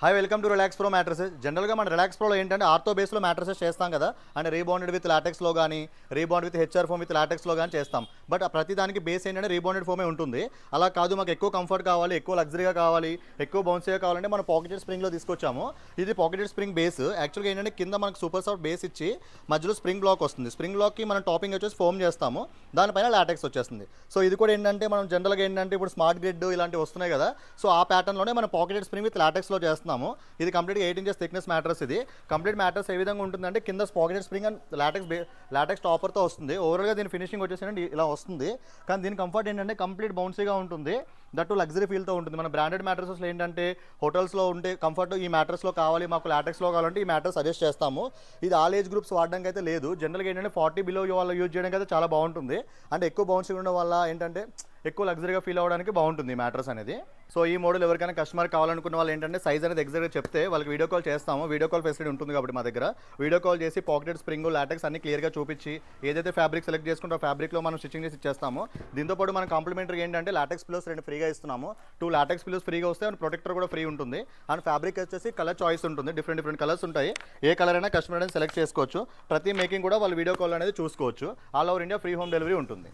Hi welcome to relax pro mattresses. జనరల్గా మన relax ప్రోలో ఏంటంటే ఆర్థో బేస్లో మ్యాట్రసెస్ చేస్తాం కదా, అంటే రీబాండెడ్ విత్ లాటెక్స్లో కానీ rebond with HR foam with లాటెక్స్లో కానీ చేస్తాం. బట్ ప్రతి దానికి బేస్ ఏంటంటే రీబాండెడ్ ఫోమే ఉంటుంది. అలా కాదు, మాకు ఎక్కువ కంఫర్ట్ కావాలి, ఎక్కువ లగ్జరీగా కావాలి, ఎక్కువ బౌన్సీగా కావాలంటే మనం పాకెటెడ్ స్ప్రింగ్లో తీసుకొచ్చాము. ఇది పాకెటెడ్ స్ప్రింగ్ బేస్. యాక్చువల్గా ఏంటంటే కింద మనకు సూపర్ సాఫ్ట్ బేస్ ఇచ్చి మధ్యలో స్ప్రింగ్ బ్లాక్ వస్తుంది. స్ప్రింగ్ బ్లాక్కి మనం టాపింగ్ వచ్చేసి ఫోమ్ చేస్తాము, దానిపైన లాటెక్స్ వచ్చేస్తుంది. సో ఇది కూడా ఏంటంటే మనం జనరల్గా ఏంటంటే ఇప్పుడు స్మార్ట్ గ్రిడ్ ఇలాంటివి వస్తున్నాయి కదా, సో ఆ ప్యాటర్న్లోనే మనం పాకెటెడ్ స్ప్రింగ్ విత్ లాటెక్స్లో చేస్తున్నాము. ఇది కంప్లీట్గా 8 ఇంచెస్ థిక్నెస్ మ్యాట్రస్. ఇది కంప్లీట్ మ్యాట్రస్ ఏ విధంగా ఉంటుందంటే కింద పాకెటెడ్ స్ప్రింగ్ అండ్ లాటెక్స్ టాపర్తో వస్తుంది. ఓవరాల్గా దీని ఫినిషింగ్ వచ్చేసి ఇలా వస్తుంది. కానీ దీని కంఫర్ట్ ఏంటంటే కంప్లీట్ బౌన్సీగా ఉంటుంది, దట్టు లగ్జరీ ఫీల్తో ఉంటుంది. మన బ్రాండెడ్ మ్యాట్రసెస్లో ఏంటంటే హోటల్స్లో ఉంటే కంఫర్ట్ ఈ మ్యాట్రస్లో కావాలి, మాకు లాటెక్స్లో కావాలంటే ఈ మ్యాట్రస్ సజెస్ట్ చేస్తాము. ఇది ఆల్ ఏజ్ గ్రూప్స్ వాడడానికి అయితే లేదు. జనరల్గా ఏంటంటే 40 బిలో వాళ్ళు యూజ్ చేయడానికి అయితే చాలా బాగుంటుంది. అంటే ఎక్కువ బౌన్సీగా ఉండడం వల్ల ఏంటంటే ఎక్కువ లగ్జరీగా ఫీల్ అవ్వడానికి బాగుంటుంది ఈ మ్యాట్రస్ అనేది. సో ఈ మోడల్ ఎవరికైనా కస్టమర్ కావాలనుకున్న వాళ్ళు ఏంటంటే సైజ్ అనేది ఎగ్జాక్ట్గా చెప్తే వాళ్ళకి వీడియో కాల్ చేస్తాము. వీడియో కాల్ ఫెసిలిటీ ఉంటుంది కాబట్టి మా దగ్గర వీడియో కాల్ చేసి పాకెటెడ్ స్ప్రింగ్ లాటెక్స్ అన్ని క్లియర్గా చూపించి ఏదైతే ఫ్యాబ్రిక్ సెలెక్ట్ చేసుకుంటే ఆ ఫ్యాబ్రిక్లో మనం స్టిచ్చింగ్ చేసి ఇచ్చేస్తాము. దీంతోపాటు మనం కాంప్లిమెంటరీ ఏంటంటే లాటెక్స్ పిల్లోస్ 2 ఫ్రీగా ఇస్తున్నాము. 2 లాటెక్స్ పిల్లోస్ ఫ్రీగా వస్తే అండ్ ప్రొటెక్టర్ కూడా ఫ్రీ ఉంటుంది. అండ్ ఫ్యాబ్రిక్ వచ్చేసి కలర్ చాయిస్ ఉంటుంది, డిఫరెంట్ కలర్స్ ఉంటాయి. ఏ కలర్ అయినా కస్టమర్ అనేది సెలెక్ట్ చేసుకోవచ్చు. ప్రతి మేకింగ్ కూడా వాళ్ళు వీడియో కాల్ అనేది చూసుకోవచ్చు. All over India free home delivery ఉంటుంది.